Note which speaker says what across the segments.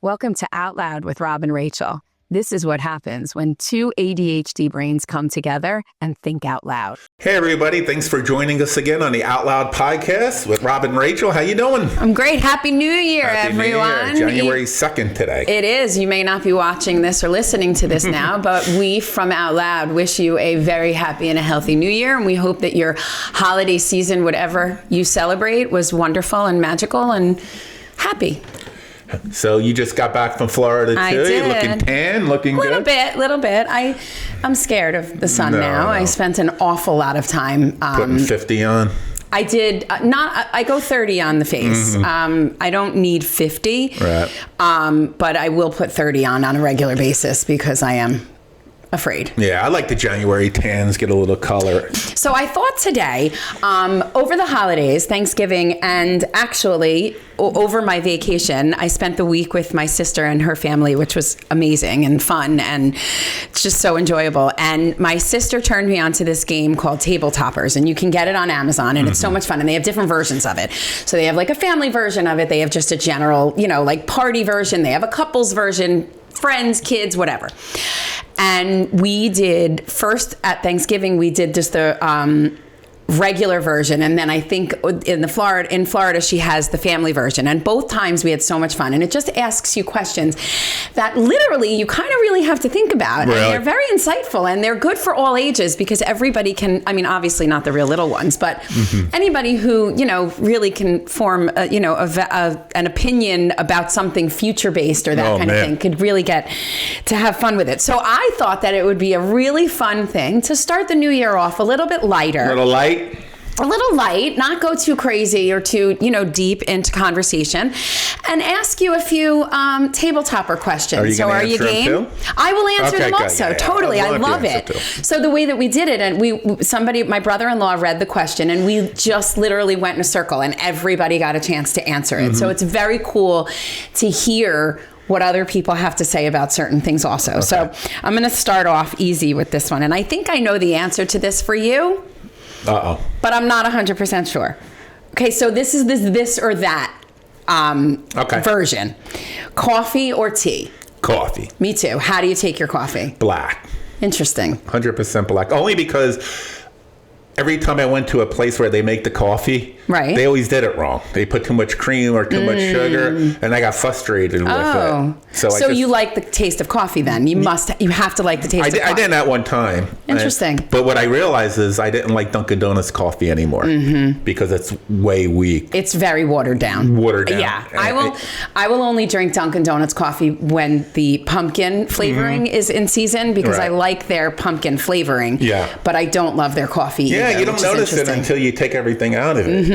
Speaker 1: Welcome to Out Loud with Rob and Rachel. This is what happens when two ADHD brains come together and think out loud.
Speaker 2: Hey everybody, thanks for joining us again on the Out Loud podcast with Rob and Rachel. How you doing?
Speaker 1: I'm great. Happy New Year, everyone.
Speaker 2: New Year. January 2nd today.
Speaker 1: It is. You may not be watching this or listening to this now, but we from Out Loud wish you a very happy and a healthy New Year, and we hope that your holiday season, whatever you celebrate, was wonderful and magical and happy.
Speaker 2: So you just got back from Florida too?
Speaker 1: I did.
Speaker 2: Looking tan, looking good?
Speaker 1: Little bit. I'm scared of the sun now. No. I spent an awful lot of time.
Speaker 2: Putting 50 on?
Speaker 1: I did I go 30 on the face. Mm-hmm. I don't need 50.
Speaker 2: Right.
Speaker 1: But I will put 30 on a regular basis because I am afraid.
Speaker 2: Yeah, I like the January tans, get a little color.
Speaker 1: So I thought today, over the holidays, Thanksgiving, and actually over my vacation, I spent the week with my sister and her family, which was amazing and fun and just so enjoyable. And my sister turned me on to this game called Table Toppers, and you can get it on Amazon, and it's so much fun. And they have different versions of it. So they have like a family version of it. They have just a general, like party version. They have a couples version, friends, kids, whatever. And we did, first at Thanksgiving, we did just the regular version. And then I think in Florida, she has the family version. And both times we had so much fun. And it just asks you questions that literally you kind of really have to think about. Really? And they're very insightful, and they're good for all ages because everybody can, obviously not the real little ones, but anybody who, really can form, an opinion about something future-based or that kind of thing could really get to have fun with it. So I thought that it would be a really fun thing to start the new year off a little bit lighter.
Speaker 2: A little light?
Speaker 1: A little light, not go too crazy or too, deep into conversation, and ask you a few table topper questions.
Speaker 2: Are you game?
Speaker 1: Too? I will answer them also. Yeah. Totally. I love it. So the way that we did it, and my brother-in-law read the question, and we just literally went in a circle, and everybody got a chance to answer it. So it's very cool to hear what other people have to say about certain things also. Okay. So I'm going to start off easy with this one, and I think I know the answer to this for you.
Speaker 2: Uh-oh.
Speaker 1: But I'm not 100% sure. Okay, so this is this or that version. Coffee or tea?
Speaker 2: Coffee.
Speaker 1: Me too. How do you take your coffee?
Speaker 2: Black.
Speaker 1: Interesting.
Speaker 2: 100% black. Only because every time I went to a place where they make the coffee, right, they always did it wrong. They put too much cream or too much sugar, and I got frustrated with it.
Speaker 1: So you like the taste of coffee then? You have to like the taste of coffee.
Speaker 2: I did at one time.
Speaker 1: Interesting.
Speaker 2: But what I realized is I didn't like Dunkin' Donuts coffee anymore because it's way weak.
Speaker 1: It's very watered down.
Speaker 2: Yeah.
Speaker 1: I will only drink Dunkin' Donuts coffee when the pumpkin flavoring is in season because I like their pumpkin flavoring. Yeah. But I don't love their coffee either.
Speaker 2: Yeah, you don't notice it until you take everything out of it.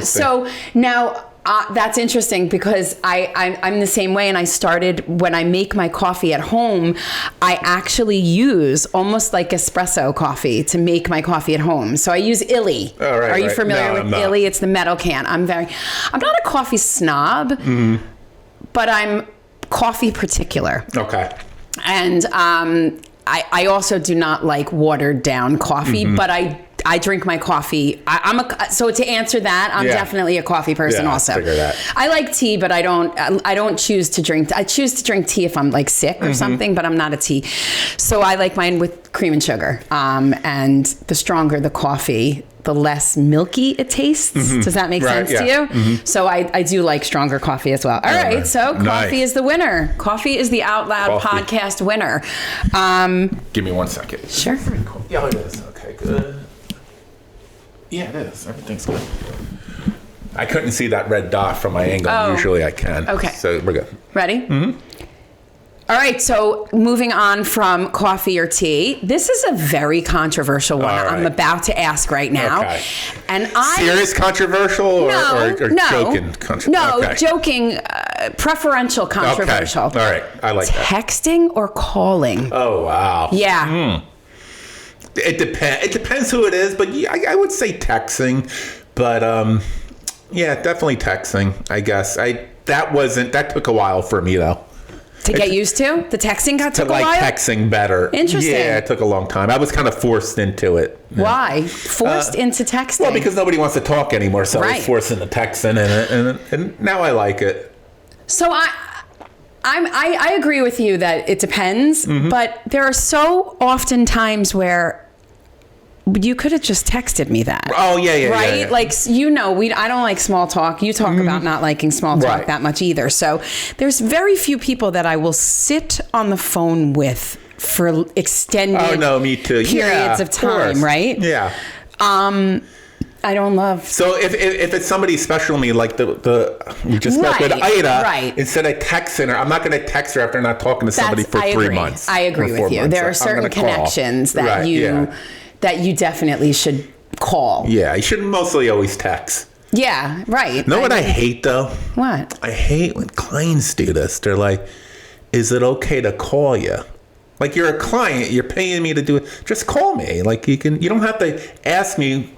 Speaker 2: So
Speaker 1: now that's interesting because I'm the same way, and I started when I make my coffee at home, I actually use almost like espresso coffee to make my coffee at home. So I use Illy.
Speaker 2: Oh, right,
Speaker 1: Are you familiar with Illy? It's the metal can. I'm not a coffee snob, but I'm coffee particular.
Speaker 2: Okay.
Speaker 1: And I also do not like watered down coffee, but I drink my coffee. So to answer that, I'm definitely a coffee person also.
Speaker 2: Figure that.
Speaker 1: I like tea, but I don't choose to drink. I choose to drink tea if I'm like sick or something, but I'm not a tea. So I like mine with cream and sugar. And the stronger the coffee, the less milky it tastes. Does that make sense to you? So I do like stronger coffee as well. All right, so coffee is the winner. Coffee is the Out Loud podcast winner.
Speaker 2: Give me 1 second.
Speaker 1: Sure.
Speaker 2: Yeah, it is. Okay, good. Yeah, it is. Everything's good. I couldn't see that red dot from my angle. Usually I can.
Speaker 1: Okay.
Speaker 2: So we're good.
Speaker 1: Ready? All right, so moving on from coffee or tea, this is a very controversial one I'm about to ask right now.
Speaker 2: Okay.
Speaker 1: And
Speaker 2: serious controversial or joking controversial?
Speaker 1: No, joking, preferential controversial.
Speaker 2: Okay. All right, I like that.
Speaker 1: Texting or calling?
Speaker 2: Oh, wow.
Speaker 1: Yeah.
Speaker 2: It depends who it is, but I would say texting. But definitely texting, I guess. That took a while for me though.
Speaker 1: To get used to? The texting took a while?
Speaker 2: To like texting better.
Speaker 1: Interesting.
Speaker 2: Yeah, it took a long time. I was kind of forced into it.
Speaker 1: Why? Forced into texting?
Speaker 2: Well, because nobody wants to talk anymore, so I was forced into texting, and now I like it.
Speaker 1: So I agree with you that it depends,
Speaker 2: Mm-hmm.
Speaker 1: but there are so often times where you could have just texted me that.
Speaker 2: Oh, yeah.
Speaker 1: Right?
Speaker 2: Yeah.
Speaker 1: Like, I don't like small talk. You talk about not liking small talk
Speaker 2: Right.
Speaker 1: that much either. So there's very few people that I will sit on the phone with for extended
Speaker 2: me too.
Speaker 1: periods of time,
Speaker 2: course.
Speaker 1: right?
Speaker 2: Yeah.
Speaker 1: I don't love...
Speaker 2: So if it's somebody special to me, like the we just spoke with
Speaker 1: Right,
Speaker 2: Ida,
Speaker 1: right.
Speaker 2: instead of texting her, I'm not going to text her after not talking to somebody for
Speaker 1: I
Speaker 2: 3
Speaker 1: agree.
Speaker 2: months.
Speaker 1: I agree
Speaker 2: or 4
Speaker 1: with you.
Speaker 2: months.
Speaker 1: There are
Speaker 2: I'm
Speaker 1: certain
Speaker 2: gonna call.
Speaker 1: connections that
Speaker 2: Right,
Speaker 1: that you definitely should call.
Speaker 2: Yeah, you should mostly always text.
Speaker 1: Yeah, right.
Speaker 2: You know what I hate though?
Speaker 1: What?
Speaker 2: I hate when clients do this. They're like, "Is it okay to call you?" Like, you're a client, you're paying me to do it. Just call me. Like, you don't have to ask me.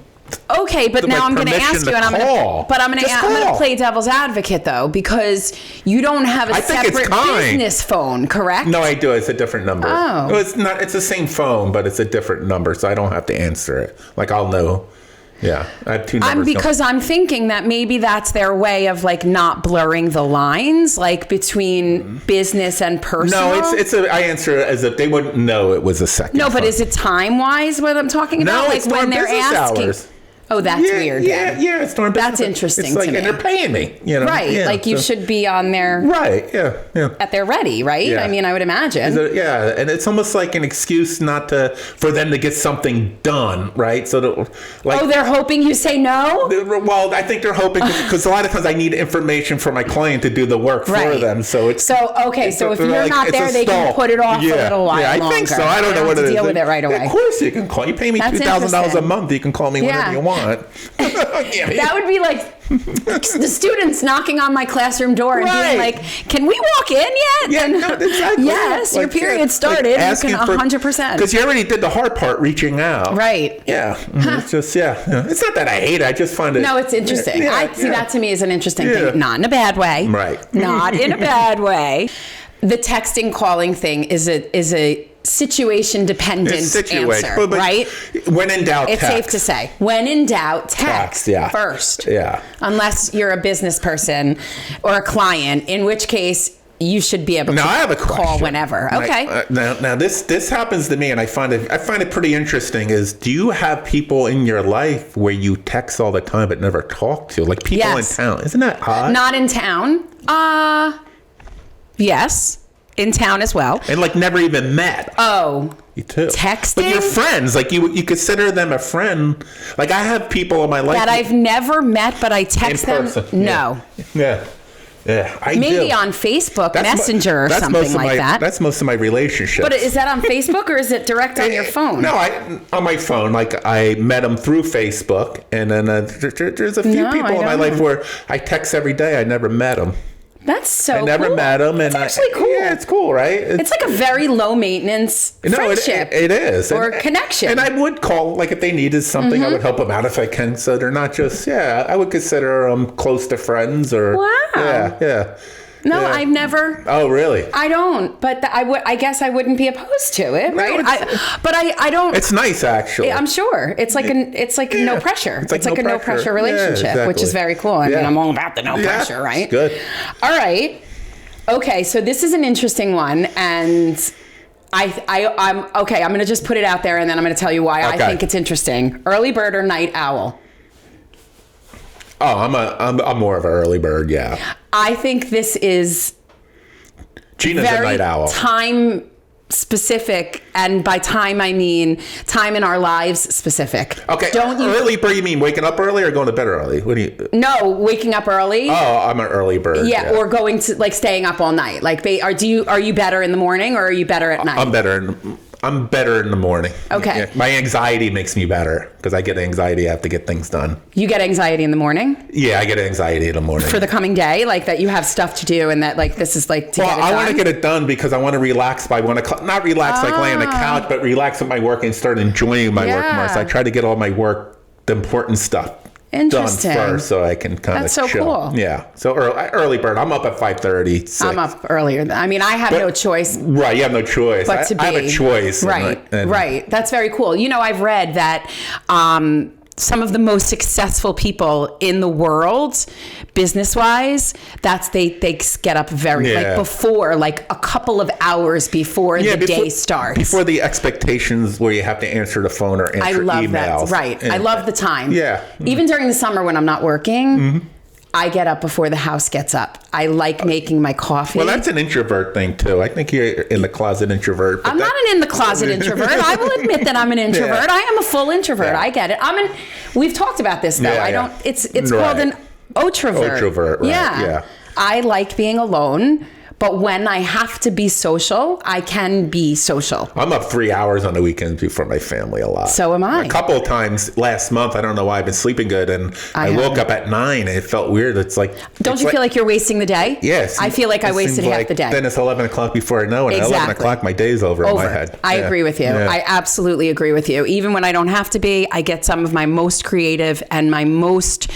Speaker 1: Okay, but now I'm going to ask you, and I'm going to play devil's advocate though, because you don't have a separate business phone, correct?
Speaker 2: No, I do. It's a different number.
Speaker 1: Oh.
Speaker 2: No, it's not. It's the same phone, but it's a different number, so I don't have to answer it. Like, I'll know. Yeah, I have 2 numbers.
Speaker 1: Because I'm thinking that maybe that's their way of like not blurring the lines, like between business and personal.
Speaker 2: No, I answer it as if they wouldn't know it was a second.
Speaker 1: No, but
Speaker 2: phone.
Speaker 1: is it time wise what I'm talking about?
Speaker 2: No,
Speaker 1: like
Speaker 2: it's during business hours.
Speaker 1: Oh, that's weird.
Speaker 2: Yeah, it's during business.
Speaker 1: That's interesting
Speaker 2: it's like,
Speaker 1: to me.
Speaker 2: And they're paying me,
Speaker 1: Right,
Speaker 2: Yeah,
Speaker 1: like you should be on there.
Speaker 2: Right, yeah.
Speaker 1: At their ready, right?
Speaker 2: Yeah.
Speaker 1: I mean, I would imagine.
Speaker 2: And it's almost like an excuse for them to get something done, right? So,
Speaker 1: they're hoping you say no?
Speaker 2: Well, I think they're hoping, because a lot of times I need information for my client to do the work for them. So if
Speaker 1: you're not there, they can put it off a little while
Speaker 2: longer. Yeah, I think so. I don't know what it is.
Speaker 1: Deal with it right away.
Speaker 2: Of course you can call. You pay me $2,000 a month. You can call me whenever you want.
Speaker 1: That would be like the students knocking on my classroom door and being like, "Can we walk in yet?"
Speaker 2: Yeah, no, exactly.
Speaker 1: Yes, your period started. You can 100%.
Speaker 2: Because you already did the hard part, reaching out.
Speaker 1: Right.
Speaker 2: Yeah. It's just It's not that I hate it. I just find it.
Speaker 1: No, it's interesting. I see that to me is an interesting thing, not in a bad way.
Speaker 2: Right.
Speaker 1: Not in a bad way. The texting calling thing is a situation dependent answer, right?
Speaker 2: When in doubt,
Speaker 1: it's
Speaker 2: text.
Speaker 1: safe to say. When in doubt, text first.
Speaker 2: Yeah.
Speaker 1: Unless you're a business person or a client, in which case you should be able to
Speaker 2: I have a
Speaker 1: call whenever. Okay.
Speaker 2: Now this happens to me, and I find it pretty interesting. Is, do you have people in your life where you text all the time but never talk to, like people in town? Isn't that odd?
Speaker 1: Not in town. Yes. In town as well.
Speaker 2: And like never even met.
Speaker 1: Oh.
Speaker 2: You too.
Speaker 1: Texting?
Speaker 2: But you're friends. Like you consider them a friend. Like, I have people in my life
Speaker 1: that I've never met, but I text them. No.
Speaker 2: Yeah.
Speaker 1: Maybe on Facebook Messenger or something like that.
Speaker 2: That's most of my relationships.
Speaker 1: But is that on Facebook or is it direct on your phone?
Speaker 2: No, on my phone. Like, I met them through Facebook, and then there's a few people in my life where I text every day. I never met them.
Speaker 1: That's so cool.
Speaker 2: I never met them.
Speaker 1: It's actually cool.
Speaker 2: Yeah, it's cool, right?
Speaker 1: It's like a very low maintenance friendship.
Speaker 2: It is.
Speaker 1: Or connection.
Speaker 2: And I would call, like, if they needed something, I would help them out if I can. So they're not just, I would consider them close to friends or.
Speaker 1: Wow.
Speaker 2: Yeah.
Speaker 1: No, I've never.
Speaker 2: Oh, really?
Speaker 1: I don't, but I guess I wouldn't be opposed to it, right? I don't.
Speaker 2: It's nice, actually.
Speaker 1: I'm sure it's like no pressure. It's like a no pressure relationship,
Speaker 2: exactly.
Speaker 1: which is very cool. I mean, I'm all about the no pressure, right?
Speaker 2: Good.
Speaker 1: All right. Okay, so this is an interesting one, and I'm okay. I'm going to just put it out there, and then I'm going to tell you why I think it's interesting. Early bird or night owl?
Speaker 2: Oh, I'm more of an early bird. Yeah.
Speaker 1: I think this is
Speaker 2: Gina's a night owl.
Speaker 1: Time specific, and by time I mean time in our lives specific.
Speaker 2: Okay. Early bird? You mean waking up early or going to bed early? What do you?
Speaker 1: No, waking up early.
Speaker 2: Oh, I'm an early bird.
Speaker 1: Yeah, or going to staying up all night. Like, are you better in the morning or are you better at night?
Speaker 2: I'm better in the morning.
Speaker 1: Okay.
Speaker 2: Yeah, my anxiety makes me better because I get anxiety. I have to get things done.
Speaker 1: You get anxiety in the morning?
Speaker 2: Yeah, I get anxiety in the morning.
Speaker 1: For the coming day? Like that you have stuff to do and that this is to get it done?
Speaker 2: Well, I want to get it done because I want to relax. But I want to not relax like lay on the couch, but relax with my work and start enjoying my work more. So I try to get all my work, the important stuff, done first so I can kind of chill.
Speaker 1: That's so cool.
Speaker 2: Yeah. So early bird. I'm up at 5:30.
Speaker 1: I'm up earlier. I mean, I have no choice.
Speaker 2: Right. You have no choice. I have a choice.
Speaker 1: Right. Right. That's very cool. I've read that some of the most successful people in the world, business-wise, they get up very, like before, like a couple of hours before the day starts.
Speaker 2: Before the expectations where you have to answer the phone or answer emails. I love that.
Speaker 1: Right. I love the time.
Speaker 2: Yeah.
Speaker 1: Even during the summer when I'm not working, I get up before the house gets up. I like making my coffee.
Speaker 2: Well, that's an introvert thing, too. I think you're in the closet introvert.
Speaker 1: I'm not an in the closet introvert. I will admit that I'm an introvert. I am a full introvert. I get it. We've talked about this, though. It's called an outrovert.
Speaker 2: Outrovert, right. Yeah.
Speaker 1: I like being alone. But when I have to be social, I can be social.
Speaker 2: I'm up 3 hours on the weekends before my family a lot.
Speaker 1: So am I.
Speaker 2: A couple of times last month, I don't know why I've been sleeping good, and I woke up at 9 and it felt weird. It's like...
Speaker 1: Don't you feel like you're wasting the day?
Speaker 2: Yes.
Speaker 1: I feel like I wasted half the day.
Speaker 2: Then it's 11 o'clock before I know it. Exactly. At 11 o'clock, my day's over in my head.
Speaker 1: I agree with you. Yeah. I absolutely agree with you. Even when I don't have to be, I get some of my most creative and my most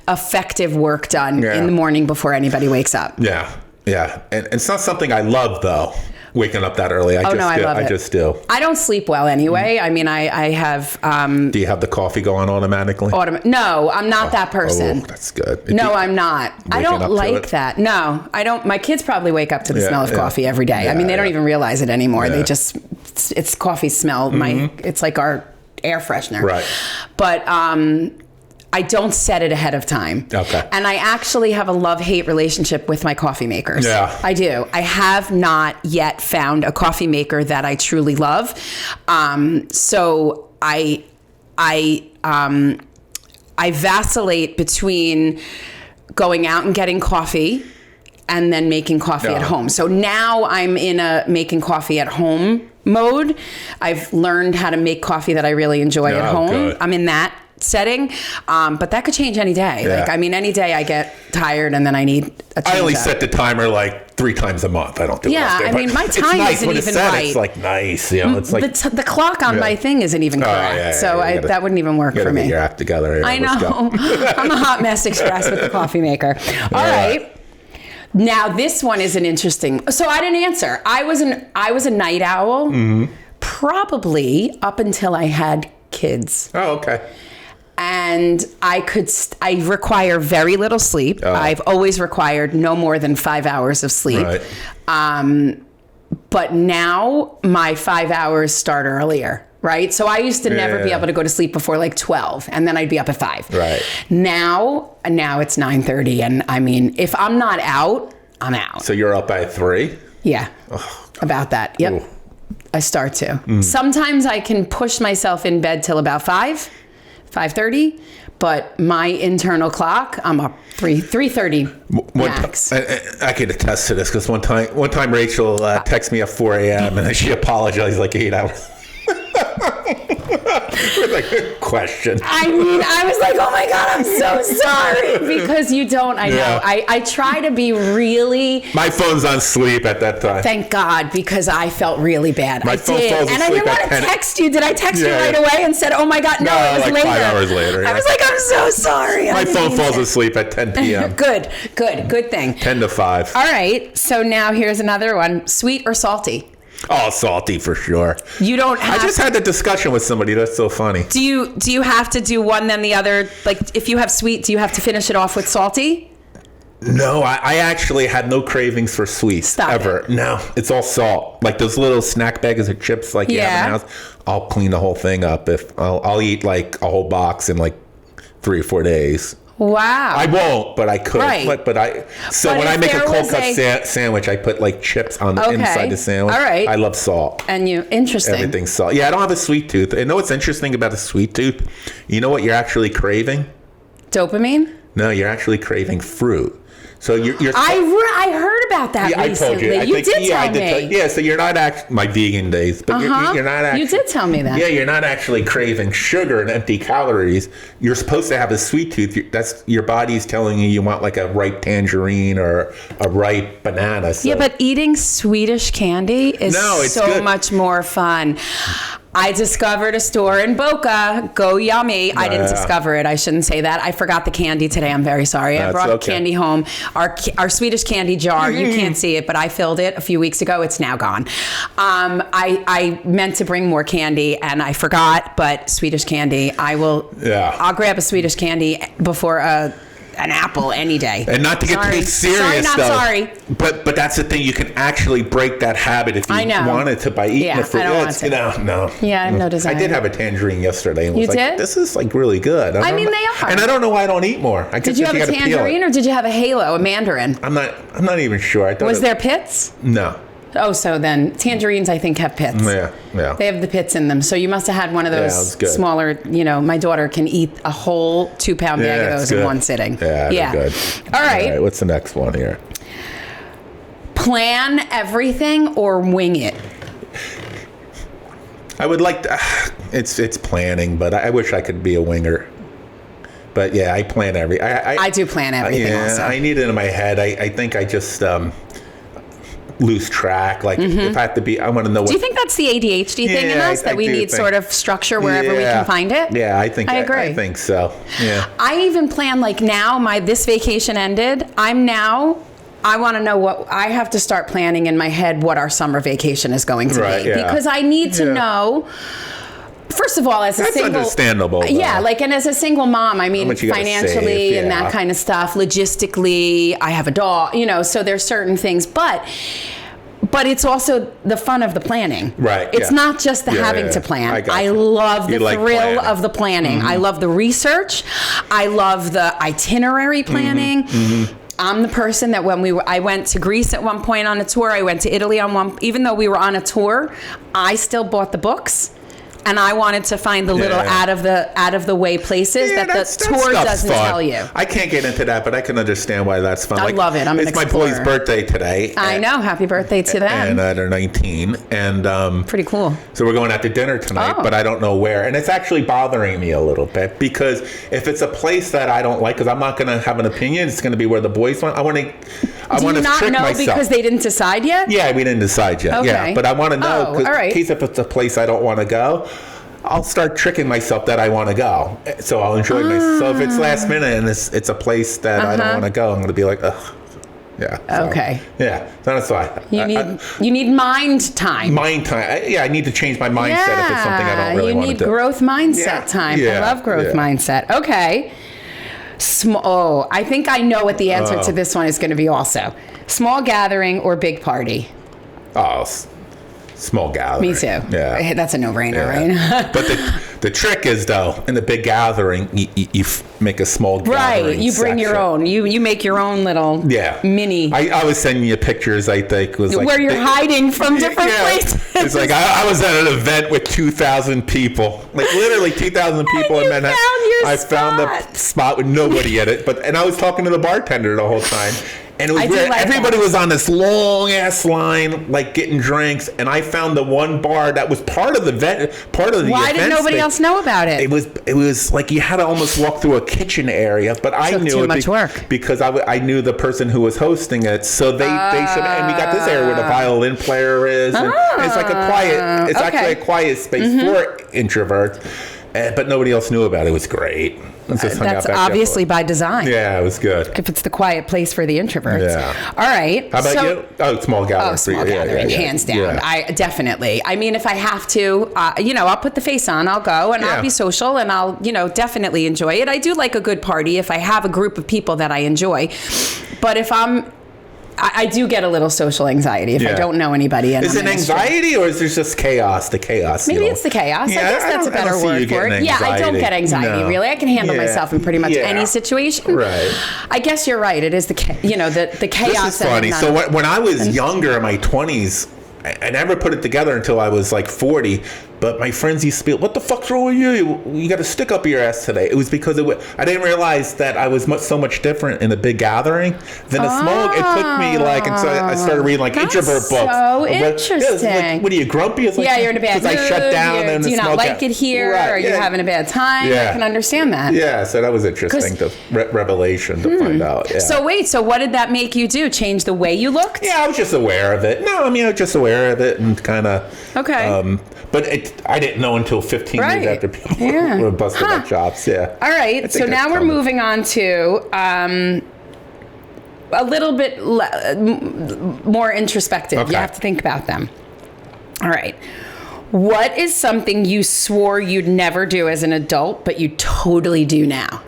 Speaker 1: effective work done in the morning before anybody wakes up.
Speaker 2: Yeah. Yeah, and it's not something I love, though, waking up that early. I love it. I just do.
Speaker 1: I don't sleep well anyway. I mean, I have...
Speaker 2: do you have the coffee going automatically?
Speaker 1: No, I'm not that person.
Speaker 2: Oh, that's good.
Speaker 1: I'm not. I don't like that. No, I don't. My kids probably wake up to the smell of coffee every day. I mean, they don't even realize it anymore. They just... It's coffee smell. It's like our air freshener.
Speaker 2: Right.
Speaker 1: But... I don't set it ahead of time.
Speaker 2: Okay.
Speaker 1: And I actually have a love-hate relationship with my coffee makers.
Speaker 2: Yeah.
Speaker 1: I do. I have not yet found a coffee maker that I truly love. So I vacillate between going out and getting coffee and then making coffee at home. So now I'm in a making coffee at home mode. I've learned how to make coffee that I really enjoy at home. Good. I'm in that setting, but that could change any day. Like, I mean, any day I get tired and then I need a change.
Speaker 2: I only set the timer like 3 times a month. I don't do it.
Speaker 1: I mean, my time isn't even right.
Speaker 2: It's like nice, you know. It's like
Speaker 1: the clock on my thing isn't even correct, so that wouldn't even work for me.
Speaker 2: Get your act together.
Speaker 1: I know. I'm a hot mess express with the coffee maker. All right. Now this one is an interesting. So I didn't answer. I was a night owl, probably up until I had kids.
Speaker 2: Oh, okay.
Speaker 1: And I require very little sleep. Oh. I've always required no more than 5 hours of sleep. Right. But now my 5 hours start earlier, right? So I used to never be able to go to sleep before like 12, and then I'd be up at 5.
Speaker 2: Right.
Speaker 1: Now it's 9:30, and I mean, if I'm not out, I'm out.
Speaker 2: So you're up by 3?
Speaker 1: Yeah. Oh, about that. Yep. Ooh. I start to. Sometimes I can push myself in bed till about 5:30, but my internal clock, I'm up 3:30 max.
Speaker 2: I can attest to this because one time Rachel texted me at 4 a.m. and she apologized like 8 hours. Like a question.
Speaker 1: I mean, I was like, oh my God, I'm so sorry. Because you don't, I know. I try to be really...
Speaker 2: My phone's on sleep at that time.
Speaker 1: Thank God, because I felt really bad.
Speaker 2: My phone falls asleep.
Speaker 1: And I didn't want to text you. Did I text you right away and said, oh my God, no, it was
Speaker 2: like
Speaker 1: later.
Speaker 2: 5 hours later.
Speaker 1: I was like, I'm so sorry.
Speaker 2: My phone falls asleep at 10 p.m.
Speaker 1: Good thing.
Speaker 2: 10 to 5.
Speaker 1: All right, so now here's another one. Sweet or salty?
Speaker 2: Oh, salty for sure.
Speaker 1: You don't have...
Speaker 2: I just had the discussion with somebody. That's so funny.
Speaker 1: Do you have to do one then the other? Like, if you have sweet, do you have to finish it off with salty?
Speaker 2: No, I actually had no cravings for sweets ever. No, it's all salt. Like those little snack bags of chips like you have in the house. I'll clean the whole thing up. If I'll eat like a whole box in like 3 or 4 days.
Speaker 1: Wow.
Speaker 2: I won't, but I could.
Speaker 1: Right.
Speaker 2: But when I make a cold cut sandwich, I put like chips on the inside the sandwich.
Speaker 1: All right.
Speaker 2: I love salt.
Speaker 1: And interesting.
Speaker 2: Everything's salt. Yeah, I don't have a sweet tooth. You know what's interesting about a sweet tooth? You know what you're actually craving?
Speaker 1: Dopamine?
Speaker 2: No, you're actually craving fruit. So
Speaker 1: I heard about that recently.
Speaker 2: I
Speaker 1: did tell me.
Speaker 2: Yeah, so you're not my vegan days, but you're not actually.
Speaker 1: You did tell me that.
Speaker 2: Yeah, you're not actually craving sugar and empty calories. You're supposed to have a sweet tooth. That's your body's telling you want like a ripe tangerine or a ripe banana. So.
Speaker 1: Yeah, but eating Swedish candy is so much more fun. I discovered a store in Boca. Go Yummy. I didn't discover it. I shouldn't say that. I forgot the candy today. I'm very sorry. I brought candy home. Our Swedish candy jar. You can't see it, but I filled it a few weeks ago. It's now gone. I meant to bring more candy and I forgot, but Swedish candy, I'll grab a Swedish candy before an apple any day.
Speaker 2: And not to get too serious,
Speaker 1: sorry.
Speaker 2: But that's the thing. You can actually break that habit if you wanted to by eating the fruit.
Speaker 1: I don't want to.
Speaker 2: No.
Speaker 1: Yeah, I have no desire.
Speaker 2: I did have a tangerine yesterday. And
Speaker 1: you
Speaker 2: was
Speaker 1: did?
Speaker 2: This is like really good.
Speaker 1: I mean, they are.
Speaker 2: And I don't know why I don't eat more.
Speaker 1: Did you have a tangerine or did you have a halo, a mandarin?
Speaker 2: I'm not even sure.
Speaker 1: Was there pits?
Speaker 2: No.
Speaker 1: Oh, so then tangerines, I think, have pits.
Speaker 2: Yeah.
Speaker 1: They have the pits in them. So you must have had one of those smaller, my daughter can eat a whole 2-pound bag of those in one sitting.
Speaker 2: Yeah. Good.
Speaker 1: All right.
Speaker 2: What's the next one here?
Speaker 1: Plan everything or wing it?
Speaker 2: I would like to, it's planning, but I wish I could be a winger. But yeah, I plan I
Speaker 1: do plan everything also.
Speaker 2: I need it in my head. I think I just lose track. Like if I have to be, I want to know what.
Speaker 1: Do you think that's the ADHD thing in us that we need sort of structure wherever we can find it?
Speaker 2: Yeah, I agree. I think so. Yeah.
Speaker 1: I even plan like now this vacation ended. I want to know what I have to start planning in my head what our summer vacation is going to be because I need to know. First of all, as a single,
Speaker 2: understandable. Though.
Speaker 1: Yeah, and as a single mom, I mean, financially and that kind of stuff, logistically, I have a dog, so there's certain things, but it's also the fun of the planning.
Speaker 2: Right.
Speaker 1: It's not just the having to plan. I love the thrill of the planning. I love the research. I love the itinerary planning. I'm the person that I went to Greece at one point on a tour. I went to Italy even though we were on a tour, I still bought the books. And I wanted to find the little out of the way places that the tour doesn't tell you.
Speaker 2: I can't get into that, but I can understand why that's fun.
Speaker 1: I love it.
Speaker 2: It's my boy's birthday today.
Speaker 1: I know. Happy birthday to them.
Speaker 2: And they're 19. And
Speaker 1: pretty cool.
Speaker 2: So we're going out to dinner tonight, but I don't know where. And it's actually bothering me a little bit because if it's a place that I don't like, because I'm not going to have an opinion, it's going to be where the boys want. I want to trick myself.
Speaker 1: Do you not know because they didn't decide yet?
Speaker 2: Yeah, we didn't decide yet.
Speaker 1: Okay.
Speaker 2: Yeah, but I want to know
Speaker 1: in
Speaker 2: case if it's a place I don't want to go. I'll start tricking myself that I want to go. So I'll enjoy myself. So if it's last minute and it's a place that I don't want to go, I'm going to be like, ugh. Yeah. So,
Speaker 1: okay.
Speaker 2: Yeah. So that's why.
Speaker 1: You need mind time.
Speaker 2: Mind time. I need to change my mindset if it's something I don't really want to do.
Speaker 1: You need growth mindset time. I love growth mindset. Okay. I think I know what the answer to this one is going to be also. Small gathering or big party?
Speaker 2: Oh, small gathering.
Speaker 1: Me too.
Speaker 2: Yeah.
Speaker 1: That's a no-brainer, right?
Speaker 2: But the trick is, though, in the big gathering, you make a small gathering.
Speaker 1: Right. You bring your own. You make your own little mini.
Speaker 2: I was sending you pictures, I think. Was like
Speaker 1: where you're hiding from different places.
Speaker 2: It's like I was at an event with 2,000 people. Like literally 2,000 people.
Speaker 1: And
Speaker 2: I found the spot with nobody at it. And I was talking to the bartender the whole time. And it was weird. Everybody was on this long ass line, like getting drinks, and I found the one bar that was part of the event.
Speaker 1: Why did nobody else know about it?
Speaker 2: It was like you had to almost walk through a kitchen area, but I knew
Speaker 1: too much work
Speaker 2: because I knew the person who was hosting it. So they should, and we got this area where the violin player is. And it's like a quiet. It's actually a quiet space for introverts. But nobody else knew about it. It was great.
Speaker 1: That's obviously by design.
Speaker 2: Yeah, it was good.
Speaker 1: If it's the quiet place for the introverts.
Speaker 2: Yeah.
Speaker 1: All right.
Speaker 2: How about you? Oh, small gathering.
Speaker 1: Oh, small gathering, hands down.
Speaker 2: Yeah.
Speaker 1: I definitely. I mean, if I have to, I'll put the face on. I'll go and I'll be social and I'll, definitely enjoy it. I do like a good party if I have a group of people that I enjoy. But if I do get a little social anxiety if I don't know anybody.
Speaker 2: Is it anxiety or is there just chaos? The chaos.
Speaker 1: Maybe it's the chaos.
Speaker 2: Yeah,
Speaker 1: I guess that's a better word for it. Yeah, I don't get anxiety really. I can handle myself in pretty much any situation.
Speaker 2: Right.
Speaker 1: I guess you're right. It is the chaos.
Speaker 2: This is funny. So when I was younger, in my 20s, I never put it together until I was like 40. But my friends used to be, what the fuck's wrong with you? You got a stick up your ass today. It was because I didn't realize that I was so much different in a big gathering than a small. It took me and so I started reading introvert books.
Speaker 1: So interesting.
Speaker 2: What are you, grumpy? It's
Speaker 1: you're in a bad mood.
Speaker 2: Because I shut down.
Speaker 1: Do you not like it here? Right, are you having a bad time? I can understand that.
Speaker 2: Yeah, so that was interesting, the revelation to find out. Yeah.
Speaker 1: So what did that make you do? Change the way you looked?
Speaker 2: Yeah, I was just aware of it. No, I was just aware of it and kind of.
Speaker 1: Okay.
Speaker 2: But I didn't know until 15 years after people were busting their chops. Yeah.
Speaker 1: All right. So now we're moving on to a little bit more introspective. Okay. You have to think about them. All right. What is something you swore you'd never do as an adult, but you totally do now?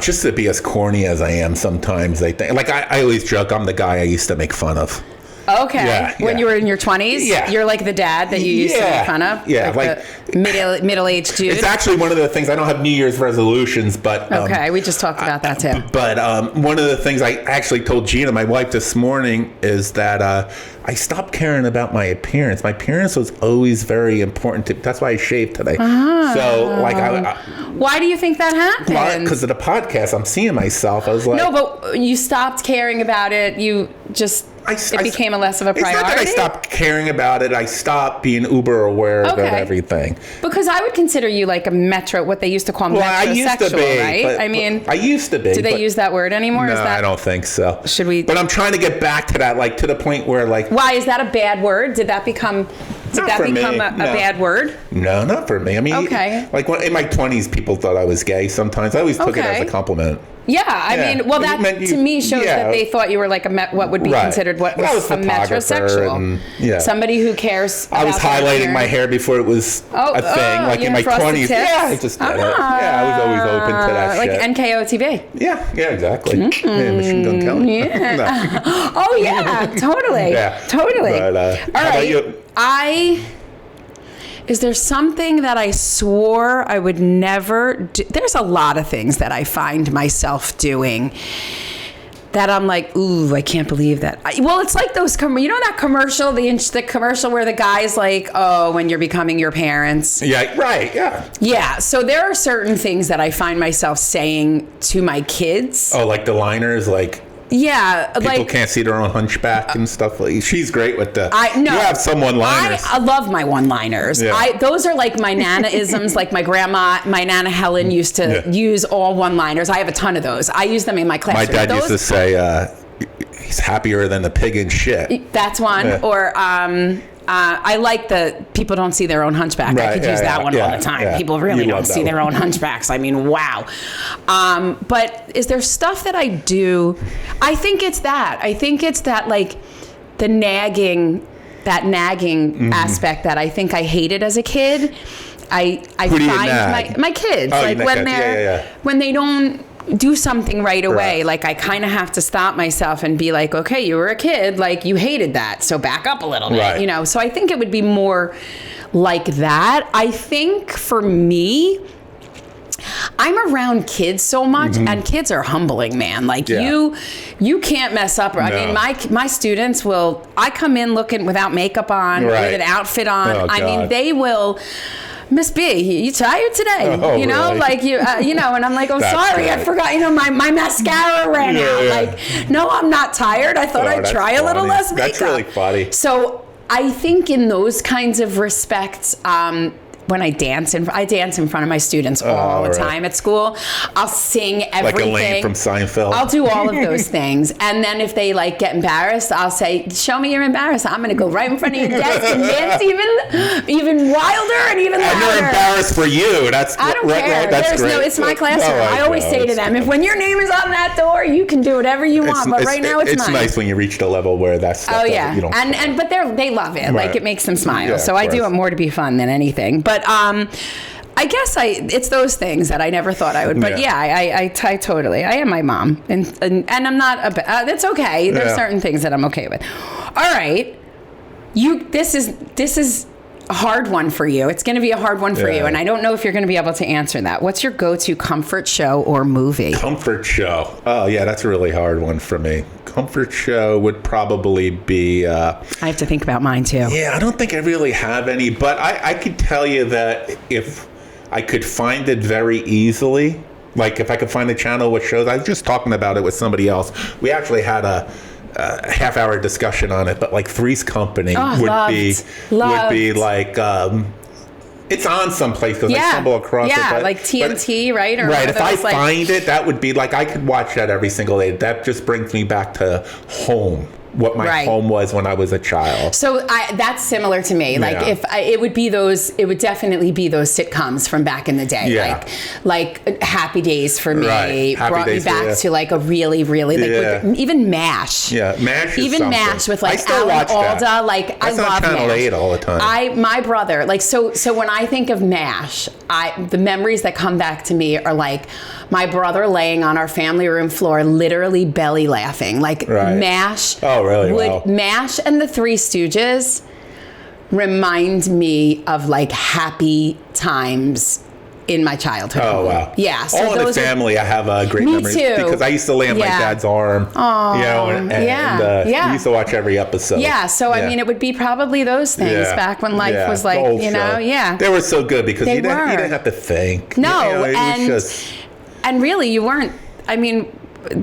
Speaker 2: Just to be as corny as I am sometimes, I think. Like, I always joke I'm the guy I used to make fun of.
Speaker 1: Okay. Yeah, when you were in your 20s? Yeah. You're like the dad that you used to make fun of?
Speaker 2: Yeah.
Speaker 1: Like the middle-aged dude?
Speaker 2: It's actually one of the things, I don't have New Year's resolutions, but...
Speaker 1: okay, we just talked about that too.
Speaker 2: But one of the things I actually told Gina, my wife, this morning is that I stopped caring about my appearance. My appearance was always very important to me. That's why I shaved today. So, like...
Speaker 1: why do you think that happened?
Speaker 2: Because of the podcast, I'm seeing myself. I was like...
Speaker 1: No, but you stopped caring about it. You just... It became less of a priority?
Speaker 2: It's not that I stopped caring about it. I stopped being uber aware of everything.
Speaker 1: Because I would consider you like a what they used to call metrosexual, right? I mean...
Speaker 2: I used to be.
Speaker 1: Do they use that word anymore?
Speaker 2: No, I don't think so.
Speaker 1: Should we...
Speaker 2: But I'm trying to get back to that, like, to the point where, like...
Speaker 1: Why? Is that a bad word? Did that become a bad word?
Speaker 2: No, not for me. I mean, like, in my 20s, people thought I was gay sometimes. I always took it as a compliment.
Speaker 1: Yeah, I mean, well, that to me shows that they thought you were like what would be considered what was a metrosexual. Somebody who cares.
Speaker 2: I was highlighting my hair before it was a thing, like in my 20s. Yeah, I just did it. Yeah, I was always open to that
Speaker 1: like
Speaker 2: shit.
Speaker 1: Like NKOTB.
Speaker 2: Yeah, exactly. Yeah, Machine Gun Kelly.
Speaker 1: Yeah. Oh, yeah, totally. Totally.
Speaker 2: But,
Speaker 1: all right. Is there something that I swore I would never do? There's a lot of things that I find myself doing that I'm like, ooh, I can't believe that. Well, it's like those, you know that commercial, the commercial where the guy's like, oh, when you're becoming your parents.
Speaker 2: Yeah, right, yeah.
Speaker 1: Yeah, so there are certain things that I find myself saying to my kids.
Speaker 2: Oh, like the liners, like...
Speaker 1: Yeah,
Speaker 2: people can't see their own hunchback and stuff. She's great with the. You have some one-liners.
Speaker 1: I love my one-liners. Yeah. Those are like my Nana-isms. Like my Nana Helen used to use all one-liners. I have a ton of those. I use them in my classroom.
Speaker 2: My dad used to say, "He's happier than a pig in shit."
Speaker 1: That's one. Yeah. Or I like the people don't see their own hunchback. Right, I could use that one all the time. Yeah. People really don't see their own hunchbacks. I mean, wow. But is there stuff that I do? I think it's that. I think it's that, like, the nagging aspect that I think I hated as a kid. I find my kids, like when they don't do something right away. Like, I kind of have to stop myself and be like, okay, you were a kid, like, you hated that, so back up a little bit, you know? So I think it would be more like that. I think for me, I'm around kids so much, and kids are humbling, man. Like, you can't mess up. No. I mean, my students will, I come in looking without makeup on, with an outfit on. Oh, I mean, they will... Miss B, you tired today? Oh, you know, really? Like you know, and I'm like, oh, sorry, I forgot. You know, my mascara ran out. Like, no, I'm not tired. I thought I'd try a little less makeup.
Speaker 2: That's really funny.
Speaker 1: So I think in those kinds of respects, when I dance in front of my students all the time at school. I'll sing everything.
Speaker 2: Like Elaine from Seinfeld.
Speaker 1: I'll do all of those things. And then if they like get embarrassed, I'll say, show me you're embarrassed. I'm going to go right in front of your desk and dance even wilder and even louder.
Speaker 2: I'm not embarrassed for you.
Speaker 1: I don't care. That's great. No, it's my classroom. I always say to them, if when your name is on that door, you can do whatever you want. But right now it's mine.
Speaker 2: It's nice when you reach the level where that's stuff you don't
Speaker 1: but they love it. Right. Like, it makes them smile. Yeah, so I do it more to be fun than anything. But I guess it's those things that I never thought I would. But I totally. I am my mom, and I'm not. It's okay. There's certain things that I'm okay with. All right, This is a hard one for you. It's going to be a hard one for you, and I don't know if you're going to be able to answer that. What's your go-to comfort show or movie?
Speaker 2: Comfort show. Oh yeah, that's a really hard one for me. Comfort show would probably be... I
Speaker 1: have to think about mine, too.
Speaker 2: Yeah, I don't think I really have any, but I could tell you that if I could find it very easily, like if I could find a channel with shows, I was just talking about it with somebody else. We actually had a half-hour discussion on it, but like Three's Company would be like... it's on someplace because I stumble across it.
Speaker 1: Yeah, like TNT, right?
Speaker 2: Or right. If I find it, that would be like, I could watch that every single day. That just brings me back to home. what my home was when I was a child.
Speaker 1: So that's similar to me. Like it would definitely be those sitcoms from back in the day.
Speaker 2: Yeah.
Speaker 1: Like Happy Days for me brought me back to like a really, really like even MASH.
Speaker 2: Yeah, MASH.
Speaker 1: Even MASH with like Alan Alda. Like I love
Speaker 2: Channel
Speaker 1: MASH.
Speaker 2: 8 all the time.
Speaker 1: My brother, like so when I think of MASH, the memories that come back to me are like my brother laying on our family room floor, literally belly laughing. Like MASH.
Speaker 2: Oh, really? Wow.
Speaker 1: MASH and the Three Stooges remind me of like happy times in my childhood.
Speaker 2: Oh, wow.
Speaker 1: Yeah.
Speaker 2: So all in the family, I have great memories.
Speaker 1: Me too.
Speaker 2: Because I used to lay on my dad's arm.
Speaker 1: Oh,
Speaker 2: and we used to watch every episode.
Speaker 1: Yeah. So, I mean, it would be probably those things back when life was like, you know,
Speaker 2: They were so good because you didn't have to think.
Speaker 1: No.
Speaker 2: You know, it was just...
Speaker 1: And really, you weren't, I mean,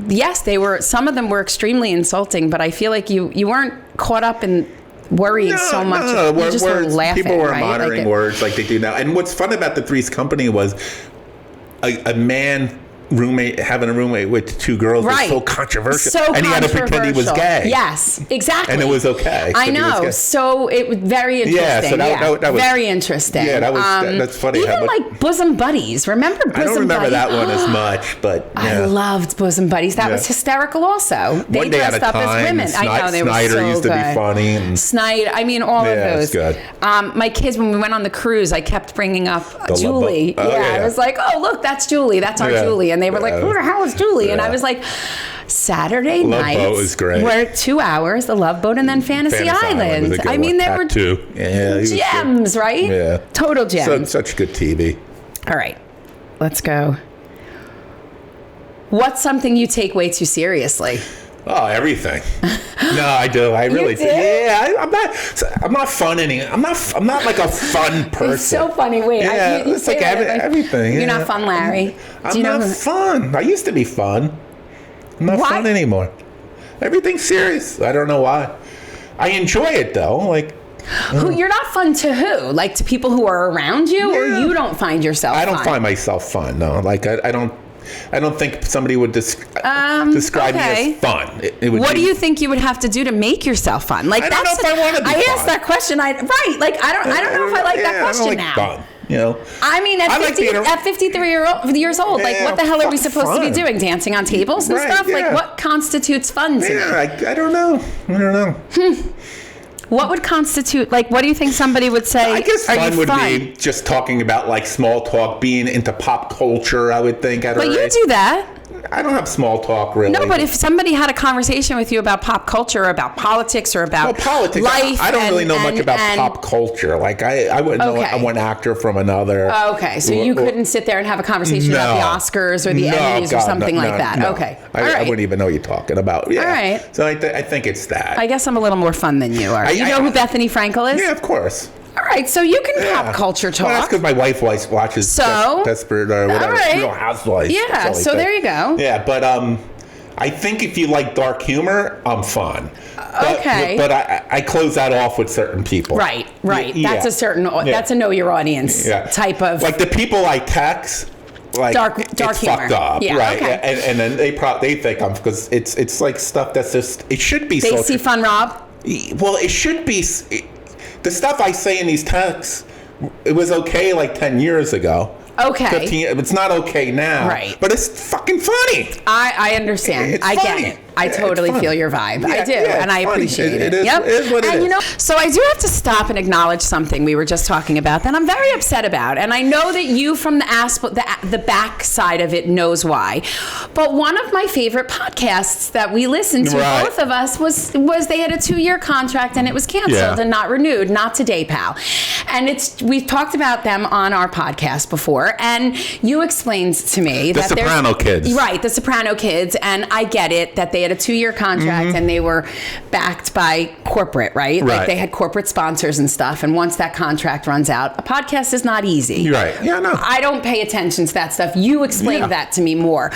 Speaker 1: yes, some of them were extremely insulting, but I feel like you weren't caught up in worrying so much.
Speaker 2: No.
Speaker 1: You just were laughing,
Speaker 2: people were monitoring words like they do now. And what's fun about the Three's Company was a man having a roommate with two girls was so controversial. And he had to pretend he was gay.
Speaker 1: Yes, exactly.
Speaker 2: And it was okay.
Speaker 1: I know. So it was very interesting.
Speaker 2: Yeah, so that was
Speaker 1: very interesting.
Speaker 2: Yeah, that's funny.
Speaker 1: Even like Bosom Buddies. Remember Bosom Buddies?
Speaker 2: I don't remember that one as much, but
Speaker 1: I loved Bosom Buddies. That was hysterical also. They dressed up as women. I know, they were so good.
Speaker 2: Snyder used to be funny. And
Speaker 1: Snyder, I mean, all of those.
Speaker 2: Good.
Speaker 1: My kids, when we went on the cruise, I kept bringing up Julie. I was like, oh, look, that's Julie. That's our Julie. And they were like, who the hell is Julie? And I was like, Saturday night. Love Boat was great. We're 2 hours, the Love Boat, and then Fantasy Island. I mean, they were gems, right?
Speaker 2: Yeah.
Speaker 1: Total gems.
Speaker 2: Such good TV.
Speaker 1: All right. Let's go. What's something you take way too seriously?
Speaker 2: Oh, everything. No, I do. I really do. Yeah, I'm not fun I'm not like a fun person.
Speaker 1: It's so funny. Wait, you
Speaker 2: it's like everything.
Speaker 1: You're not fun, Larry.
Speaker 2: I'm not fun. I used to be fun. I'm not fun anymore. Everything's serious. I don't know why. I enjoy it though. Like,
Speaker 1: you're not fun to who? Like to people who are around you, or you don't find yourself?
Speaker 2: I don't find myself fun. No, like I don't think somebody would describe me as fun.
Speaker 1: What do you think you would have to do to make yourself fun? Like
Speaker 2: I don't know if I want to be fun.
Speaker 1: I asked that question. Like I don't know if I like that question
Speaker 2: I don't like
Speaker 1: now.
Speaker 2: Fun, you know.
Speaker 1: I mean, at 53 years old, like what the hell are we supposed to be doing? Dancing on tables and stuff? Yeah. Like what constitutes fun to me?
Speaker 2: I don't know.
Speaker 1: What would constitute, like, what do you think somebody would say?
Speaker 2: I guess fun would be just talking about, like, small talk, being into pop culture, I would think.
Speaker 1: But you do that.
Speaker 2: I don't have small talk, really.
Speaker 1: No, but if somebody had a conversation with you about pop culture or about politics or about life.
Speaker 2: I don't really know much about pop culture. Like, I wouldn't know one actor from another.
Speaker 1: Okay, so you couldn't sit there and have a conversation about the Oscars or the Emmys or something like that. No. Okay.
Speaker 2: I wouldn't even know what you're talking about. Yeah. All right. So I think it's that.
Speaker 1: I guess I'm a little more fun than you are. You know who Bethany Frankel is?
Speaker 2: Yeah, of course.
Speaker 1: All right, so you can pop culture talk. Well,
Speaker 2: that's because my wife watches Desperate or whatever, Real Housewives.
Speaker 1: Yeah, so there you go.
Speaker 2: Yeah, but I think if you like dark humor, I'm fun.
Speaker 1: Okay.
Speaker 2: But I close that off with certain people.
Speaker 1: Right. That's a certain, that's a know your audience type of.
Speaker 2: Like the people I text. Like
Speaker 1: dark
Speaker 2: it's
Speaker 1: humor.
Speaker 2: Fucked up,
Speaker 1: yeah,
Speaker 2: right?
Speaker 1: Okay.
Speaker 2: And then they think I'm because it's like stuff that's just it should be.
Speaker 1: They see Fun Rob.
Speaker 2: Well, it should be. The stuff I say in these texts, it was okay like 10 years ago.
Speaker 1: Okay.
Speaker 2: 15, it's not okay now.
Speaker 1: Right.
Speaker 2: But it's fucking funny.
Speaker 1: I understand. I get it. I totally feel your vibe.
Speaker 2: Yeah,
Speaker 1: I do. And I appreciate it.
Speaker 2: It is what it is.
Speaker 1: You know, so I do have to stop and acknowledge something we were just talking about that I'm very upset about. And I know that you from the back side of it knows why. But one of my favorite podcasts that we listened to, both of us, was they had a 2-year contract and it was canceled and not renewed. Not today, pal. And we've talked about them on our podcast before. And you explained to me
Speaker 2: that The Soprano Kids.
Speaker 1: Right, The Soprano Kids. And I get it that they had a 2-year contract and they were backed by corporate, right? Like they had corporate sponsors and stuff. And once that contract runs out, a podcast is not easy.
Speaker 2: Right. Yeah, no.
Speaker 1: I don't pay attention to that stuff. You explained that to me more.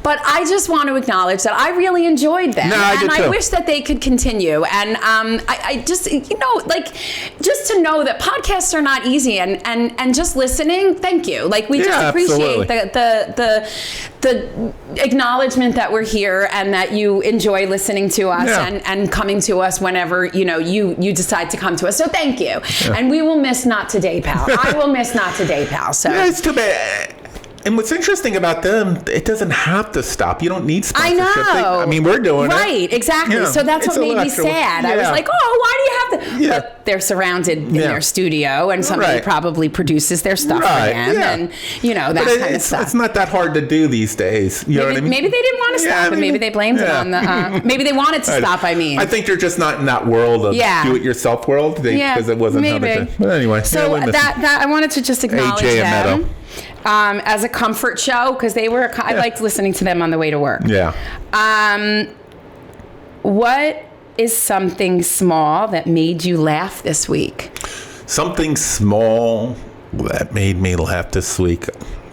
Speaker 1: But I just want to acknowledge that I really enjoyed them. I wish that they could continue. And I just, like, just to know that podcasts are not easy and just listening, thank you. Like, we just appreciate the the acknowledgement that we're here and that you enjoy listening to us and coming to us whenever, you decide to come to us. So thank you. Yeah. And we will miss Not Today, Pal. I will miss Not Today, Pal. So
Speaker 2: yeah, it's too bad. And what's interesting about them, it doesn't have to stop. You don't need sponsorship.
Speaker 1: I know.
Speaker 2: We're doing it.
Speaker 1: Right, exactly. Yeah. So that's what made me sad. Yeah. I was like, why do you have to? Yeah. But they're surrounded in their studio, and somebody probably produces their stuff for them, and that kind of stuff.
Speaker 2: It's not that hard to do these days. You know what I mean?
Speaker 1: Maybe they didn't want to stop, and maybe they blamed it on the. Maybe they wanted to stop. I
Speaker 2: think they're just not in that world of do-it-yourself world because it wasn't.
Speaker 1: Maybe.
Speaker 2: But anyway,
Speaker 1: so that I wanted to just acknowledge
Speaker 2: AJ
Speaker 1: them.
Speaker 2: and Meadow.
Speaker 1: As a comfort show, because I liked listening to them on the way to work.
Speaker 2: Yeah.
Speaker 1: What is something small that made you laugh this week?
Speaker 2: Something small that made me laugh this week?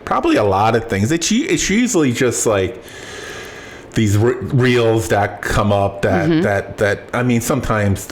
Speaker 2: Probably a lot of things. It's usually just like these reels that come up that sometimes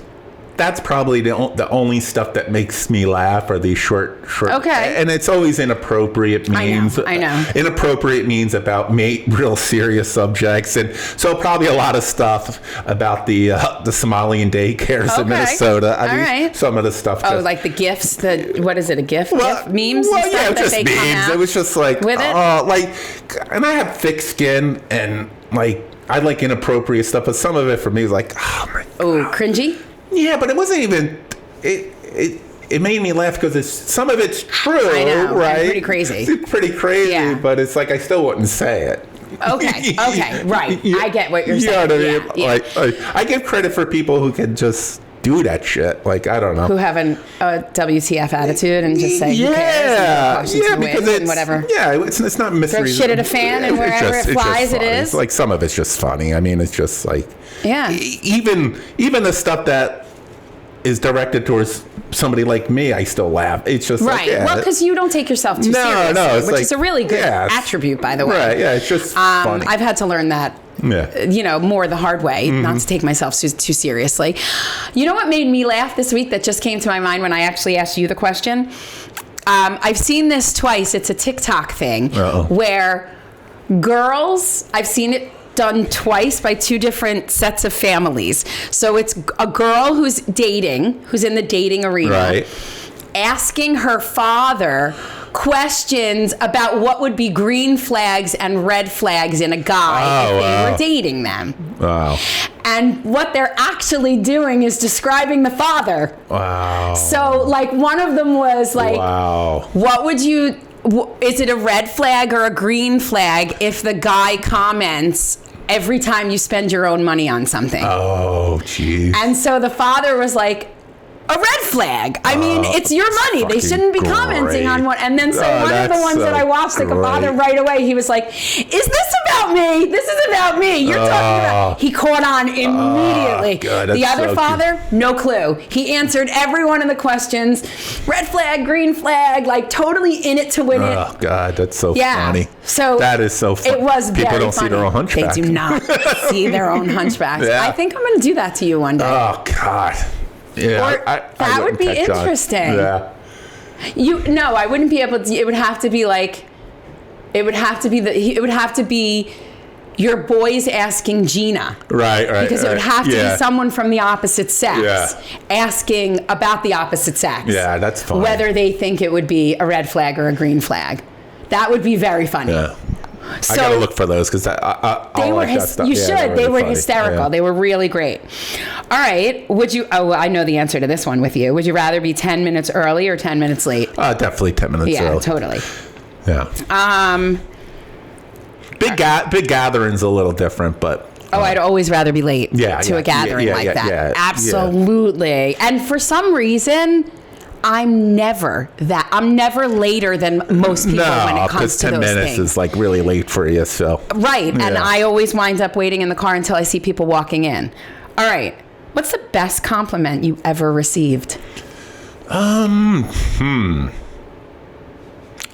Speaker 2: that's probably the only stuff that makes me laugh are these short.
Speaker 1: Okay.
Speaker 2: And it's always inappropriate memes.
Speaker 1: I know.
Speaker 2: Inappropriate memes about real serious subjects. And so probably a lot of stuff about the Somalian daycares in Minnesota. Some of the stuff.
Speaker 1: Like the GIFs, what is it, a GIF?
Speaker 2: Well,
Speaker 1: GIF? Memes?
Speaker 2: Well, and stuff just memes. It was just like,
Speaker 1: with it?
Speaker 2: And I have thick skin and I like inappropriate stuff, but some of it for me is like, oh my God.
Speaker 1: Oh, cringy?
Speaker 2: Yeah, but it wasn't even. It made me laugh because some of it's true,
Speaker 1: I know,
Speaker 2: right?
Speaker 1: Pretty crazy.
Speaker 2: It's pretty crazy, but it's like I still wouldn't say it.
Speaker 1: Okay, right. I get what you're saying.
Speaker 2: You know what I mean? I give credit for people who can just do that shit. I don't know.
Speaker 1: Who have a WTF attitude and just say, who cares? Because it's whatever. Yeah,
Speaker 2: it's not mystery.
Speaker 1: Throw shit at a fan and wherever it flies, it is.
Speaker 2: Like some of it's just funny. I mean, it's just like. Yeah. Even the stuff that is directed towards somebody like me, I still laugh. It's just
Speaker 1: well, because you don't take yourself too seriously, which is a really good attribute, by the way.
Speaker 2: Right? Yeah, it's just funny.
Speaker 1: I've had to learn that. Yeah. More the hard way, not to take myself too seriously. You know what made me laugh this week that just came to my mind when I actually asked you the question? I've seen this twice. It's a TikTok thing where girls, I've seen it done twice by two different sets of families. So it's a girl who's in the dating arena, asking her father questions about what would be green flags and red flags in a guy if they were dating them. Wow. And what they're actually doing is describing the father. Wow. So one of them was what would you... Is it a red flag or a green flag if the guy comments every time you spend your own money on something? Oh, jeez. And so the father was like, a red flag. I mean, it's your money. They shouldn't be commenting on what. And then so one of the ones that I watched, a father right away, he was like, is this about me? This is about me. You're talking about. He caught on immediately. The other father, no clue. He answered every one of the questions. Red flag, green flag, totally in it to win it.
Speaker 2: Oh, God, that's so funny.
Speaker 1: So
Speaker 2: that is so funny.
Speaker 1: It was very
Speaker 2: People don't
Speaker 1: funny.
Speaker 2: see their own hunchback.
Speaker 1: They do not see their own hunchbacks. I think I'm going to do that to you one day.
Speaker 2: Oh, God. Yeah,
Speaker 1: that would be interesting.
Speaker 2: Yeah.
Speaker 1: I wouldn't be able to. It would have to be your boys asking Gina.
Speaker 2: Right.
Speaker 1: Because it would have to be someone from the opposite sex asking about the opposite sex.
Speaker 2: Yeah, that's funny.
Speaker 1: Whether they think it would be a red flag or a green flag. That would be very funny.
Speaker 2: Yeah. So, I gotta look for those because I like that stuff.
Speaker 1: You should.
Speaker 2: Really
Speaker 1: they were
Speaker 2: funny.
Speaker 1: hysterical. Yeah. They were really great. All right. Would you? Oh, I know the answer to this one with you. Would you rather be 10 minutes early or 10 minutes late?
Speaker 2: Definitely 10 minutes early.
Speaker 1: Yeah, totally.
Speaker 2: Yeah. Big gathering's a little different, but.
Speaker 1: I'd always rather be late to a gathering like that. Yeah, absolutely. Yeah. And for some reason. I'm never later than most people when it comes to those things. 10 minutes
Speaker 2: is really late for you, so.
Speaker 1: Right, and I always wind up waiting in the car until I see people walking in. All right, what's the best compliment you ever received?
Speaker 2: I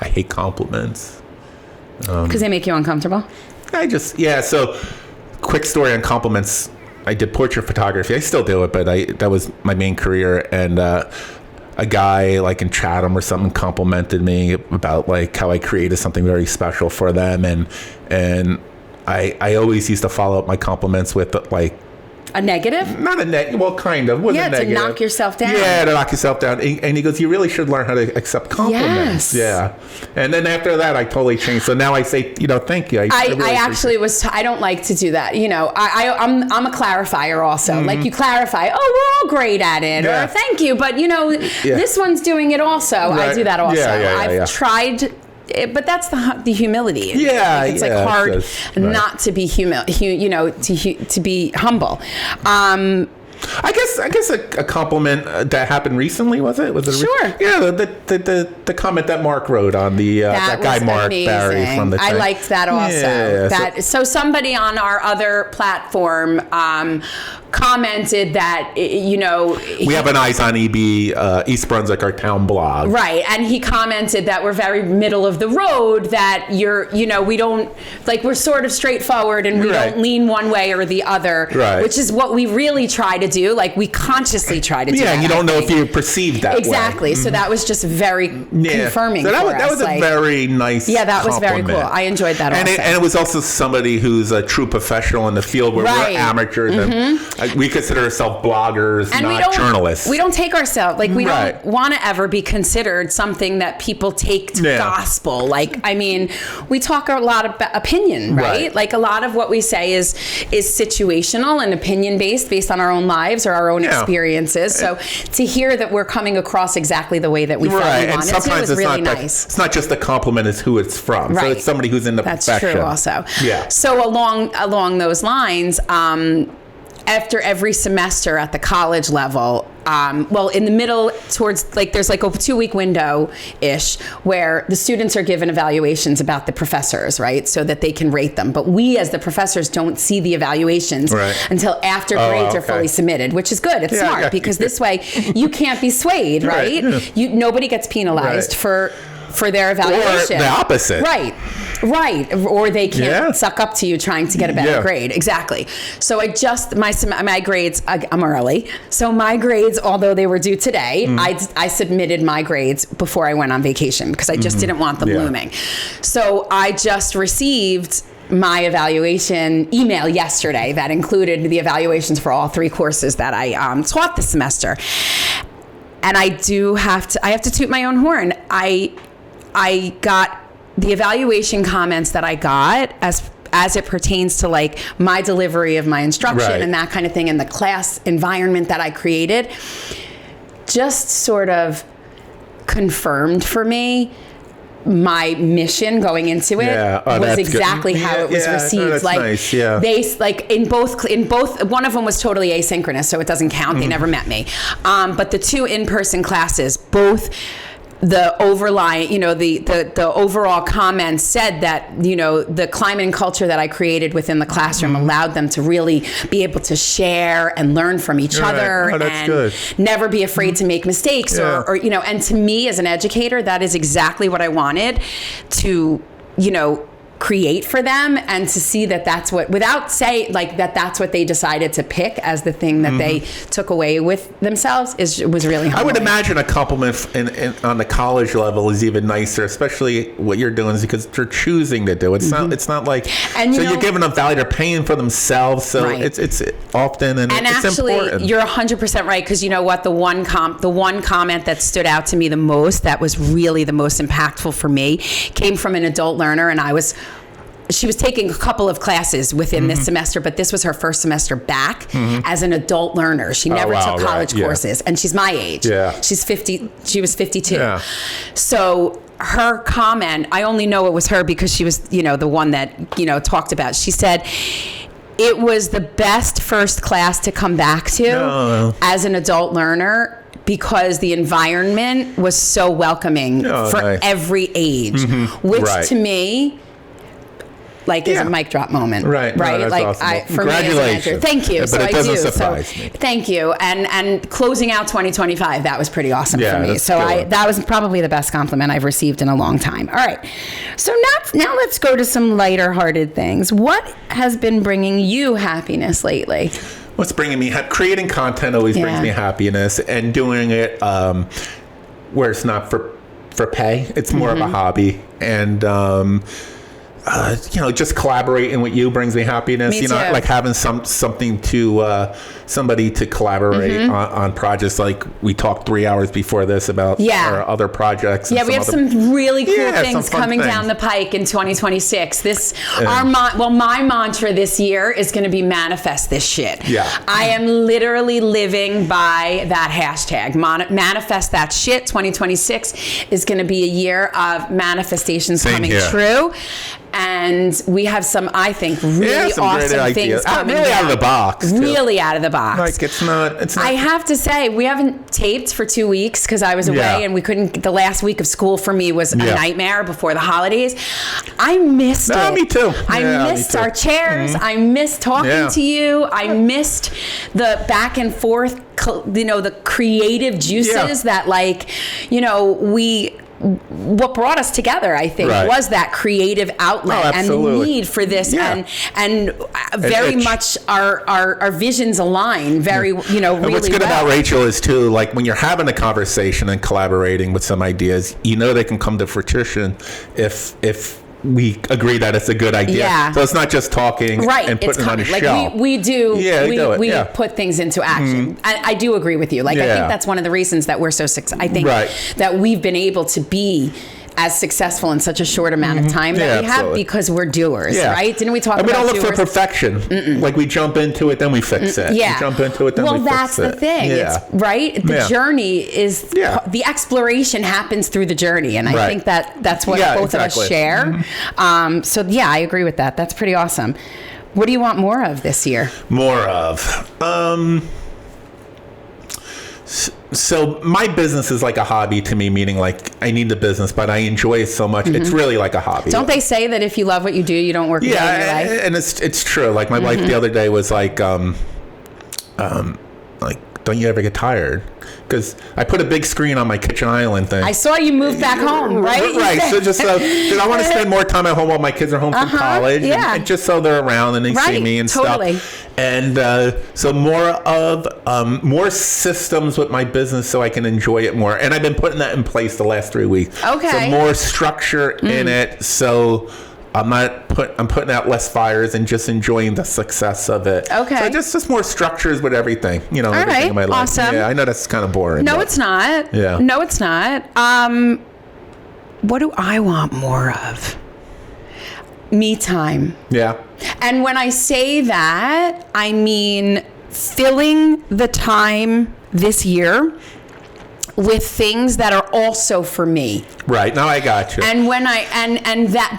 Speaker 2: hate compliments.
Speaker 1: Because they make you uncomfortable?
Speaker 2: So quick story on compliments. I did portrait photography. I still do it, but that was my main career, and a guy like in Chatham or something complimented me about like how I created something very special for them, and I always used to follow up my compliments with like
Speaker 1: a negative?
Speaker 2: Not a negative. Well, kind of.
Speaker 1: Yeah, to knock yourself down.
Speaker 2: Yeah, to knock yourself down. And he goes, you really should learn how to accept compliments.
Speaker 1: Yes.
Speaker 2: Yeah. And then after that, I totally changed. So now I say, thank you.
Speaker 1: I actually I don't like to do that. I'm a clarifier also. Like you clarify, oh, we're all great at it.
Speaker 2: Yeah.
Speaker 1: Or thank you. But, this one's doing it also. Right. I do that also. I've tried. But that's the humility.
Speaker 2: Yeah,
Speaker 1: it's like hard not to be to be humble.
Speaker 2: I guess a compliment that happened recently, was it?
Speaker 1: Sure.
Speaker 2: Yeah, the comment that Mark wrote on the that guy Mark
Speaker 1: amazing.
Speaker 2: Barry from the
Speaker 1: I liked that also.
Speaker 2: Yeah,
Speaker 1: so somebody on our other platform commented that
Speaker 2: we have an Eyes on EB East Brunswick, our town blog,
Speaker 1: right, and he commented that we're very middle of the road, that we don't, like, we're sort of straightforward and we don't lean one way or the other,
Speaker 2: right,
Speaker 1: which is what we really try to do. Like, we consciously try to do that.
Speaker 2: And you don't know if you perceive that
Speaker 1: exactly way. So that was just very confirming
Speaker 2: so
Speaker 1: that
Speaker 2: for us. That was a very nice
Speaker 1: that was
Speaker 2: compliment.
Speaker 1: very cool. I enjoyed that
Speaker 2: and
Speaker 1: also.
Speaker 2: And it was also somebody who's a true professional in the field, where we're amateurs and we consider ourselves bloggers, and not journalists.
Speaker 1: We don't take ourselves, like, we don't want to ever be considered something that people take to gospel. Like, I mean, we talk a lot about opinion, right? Like, a lot of what we say is situational and opinion based on our own lives or our own experiences. So to hear that we're coming across exactly the way that we felt we wanted to was really nice.
Speaker 2: It's not just the compliment, it's who it's from. So it's somebody who's in the profession.
Speaker 1: That's true also.
Speaker 2: Yeah.
Speaker 1: So along those lines, after every semester at the college level, in the middle towards, like, there's like a 2-week window-ish where the students are given evaluations about the professors, right? So that they can rate them. But we as the professors don't see the evaluations until after grades are fully submitted, which is good. It's smart because this way you can't be swayed, right? Nobody gets penalized for their evaluation.
Speaker 2: Or the opposite.
Speaker 1: Right. Or they can't suck up to you trying to get a better grade. Exactly. So my grades, I'm early. So my grades, although they were due today, I submitted my grades before I went on vacation because I just didn't want them looming. So I just received my evaluation email yesterday that included the evaluations for all 3 courses that I taught this semester. And I have to toot my own horn. I got the evaluation comments that I got as it pertains to, like, my delivery of my instruction and that kind of thing, and the class environment that I created, just sort of confirmed for me my mission going into it was exactly how it was received.
Speaker 2: That's
Speaker 1: like,
Speaker 2: nice.
Speaker 1: They, like, in both, one of them was totally asynchronous, so it doesn't count. They never met me. But the 2 in-person classes, both the the overall comments said that, the climate and culture that I created within the classroom allowed them to really be able to share and learn from each other and never be afraid to make mistakes or and to me as an educator, that is exactly what I wanted to, create for them, and to see that that's what, without say like that's what they decided to pick as the thing that they took away with themselves, was really humbling.
Speaker 2: I would imagine a compliment on the college level is even nicer, especially what you're doing, is because they're choosing to do it. It's not like, and you're giving them value, they're paying for themselves, so it's often and it's
Speaker 1: actually
Speaker 2: important.
Speaker 1: You're 100% right, because you know what, the one comment that stood out to me the most, that was really the most impactful for me, came from an adult learner, and she was taking a couple of classes within this semester, but this was her first semester back as an adult learner. She never took college courses, and she's my age. She's 50. She was 52. So her comment, I only know it was her because she was, the one that, talked about. She said, it was the best first class to come back to as an adult learner, because the environment was so welcoming for every age, which to me, like, is a mic drop moment, right?
Speaker 2: No, that's
Speaker 1: like,
Speaker 2: awesome.
Speaker 1: For me as an actor, thank you.
Speaker 2: But
Speaker 1: so
Speaker 2: it doesn't
Speaker 1: I do.
Speaker 2: surprise me.
Speaker 1: Thank you. And closing out 2025, that was pretty awesome for me. So that was probably the best compliment I've received in a long time. All right. So now let's go to some lighter-hearted things. What has been bringing you happiness lately?
Speaker 2: What's bringing me creating content always brings me happiness, and doing it where it's not for pay. It's more of a hobby. And, just collaborating with you brings me happiness.
Speaker 1: Me too.
Speaker 2: Like having something to somebody to collaborate on projects. Like we talked 3 hours before this about our other projects.
Speaker 1: Yeah, we have some really cool things coming down the pike in 2026. My mantra this year is going to be manifest this shit.
Speaker 2: Yeah,
Speaker 1: I am literally living by that hashtag. Manifest that shit. 2026 is going to be a year of manifestations coming true. And we have some, I think, really awesome things coming
Speaker 2: really
Speaker 1: down.
Speaker 2: out of the box.
Speaker 1: Really out of the box.
Speaker 2: Like it's not.
Speaker 1: I have to say, we haven't taped for 2 weeks because I was away and we couldn't. The last week of school for me was a nightmare before the holidays. I missed it.
Speaker 2: Me too.
Speaker 1: I missed our chairs. I missed talking to you. I missed the back and forth, the creative juices that what brought us together, I think, was that creative outlet and the need for this, and very much our visions align. Really. What's good about Rachel is too, like when you're having a conversation and collaborating with some ideas, they can come to fruition if we agree that it's a good idea.
Speaker 2: Yeah. So it's not just talking and putting it on a shelf.
Speaker 1: We put things into action. I do agree with you. I think that's one of the reasons that we're so successful. I think that we've been able to be as successful in such a short amount of time that we have because we're doers, right? Didn't we talk about doers? We don't look for perfection. Like we jump into it, then we fix it. Yeah. We jump into it, then we fix it. Well, that's the thing. Yeah. It's, the journey is, the exploration happens through the journey. And I think that's what both of us share. I agree with that. That's pretty awesome. What do you want more of this year? More of? So my business is like a hobby to me, meaning like I need the business, but I enjoy it so much. It's really like a hobby. Don't they say that if you love what you do, you don't work a day in your life? And it's true. Like my wife the other day was like, don't you ever get tired? Because I put a big screen on my kitchen island thing. I saw you move back home, right? Right. So just because I want to spend more time at home while my kids are home from college, and just so they're around and they see me and stuff. And so more systems with my business so I can enjoy it more. And I've been putting that in place the last 3 weeks. Okay. So more structure in it. So I'm putting out less fires and just enjoying the success of it. Okay. So just more structures with everything, everything in my life. Awesome. Yeah, I know that's kind of boring. No, it's not. Yeah. No, it's not. What do I want more of? Me time. Yeah. And when I say that, I mean filling the time this year with things that are also for me. Right. Now I got you. And when I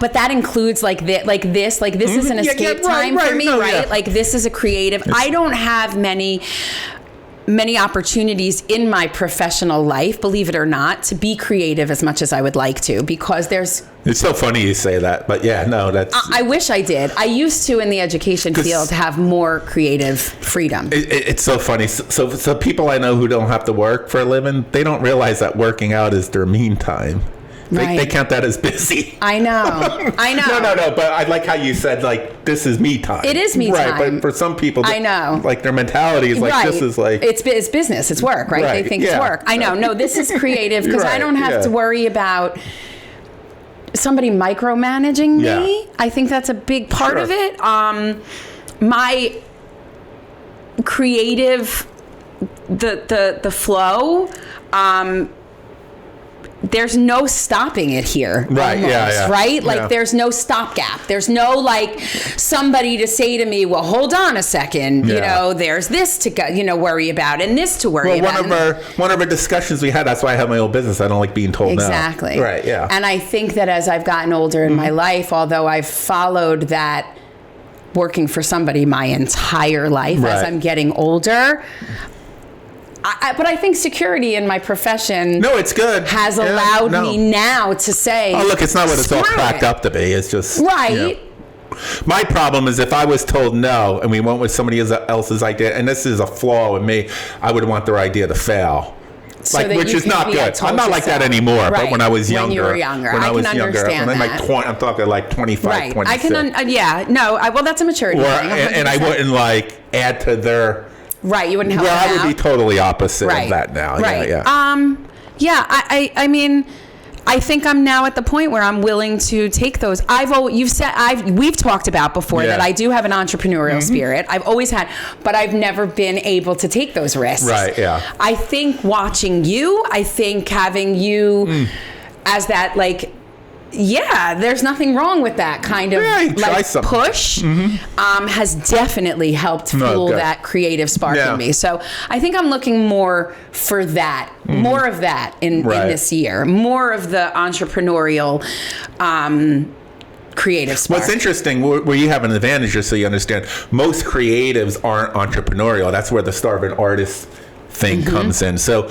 Speaker 1: but that includes like this is an escape time for me, right? Yeah. Like this is a creative. I don't have many opportunities in my professional life, believe it or not, to be creative as much as I would like to, because it's so funny you say that, but that's... I wish I did. I used to, in the education field, have more creative freedom. It's so funny. So people I know who don't have to work for a living, they don't realize that working out is their mean time. They count that as busy. I know. No. But I like how you said, like, this is me time. It is me time. Right, but for some people, I know. Like, their mentality is like, this is like... It's business. It's work, right? They think it's work. I know. No, this is creative because I don't have to worry about somebody micromanaging me. Yeah. I think that's a big part of it. My creative, the flow, there's no stopping it here. Right. Almost, right? Like there's no stopgap. There's no like somebody to say to me, well, hold on a second. There's this to go, worry about and this to worry about. One of our discussions we had, that's why I have my own business. I don't like being told exactly. No. Right. Yeah. And I think that as I've gotten older in my life, although I've followed that working for somebody my entire life as I'm getting older, but I think security in my profession it's good. Has allowed me now to say, oh, look, it's not what it's all cracked up to be. It's just... Right. My problem is if I was told no and we went with somebody else's idea, and this is a flaw with me, I would want their idea to fail. Which is not good. I'm not like that anymore. Right. But when I was younger, when you were younger, I can understand that. I'm talking like 25, right. 26. I can. Well, that's a maturity thing. And I wouldn't like add to their... Right, you wouldn't help. Well, I would be totally opposite of that now. Right. Yeah. Yeah, I mean, I think I'm now at the point where I'm willing to take those. We've talked about before that I do have an entrepreneurial spirit. I've always had, but I've never been able to take those risks.
Speaker 2: Right. Yeah.
Speaker 1: I think watching you, I think having you as that, like, there's nothing wrong with that kind of push has definitely helped fuel that creative spark in me. So I think I'm looking more for that, more of that in this year, more of the entrepreneurial creative spark.
Speaker 2: What's interesting, where you have an advantage, just so you understand, most creatives aren't entrepreneurial. That's where the starving artist thing comes in. So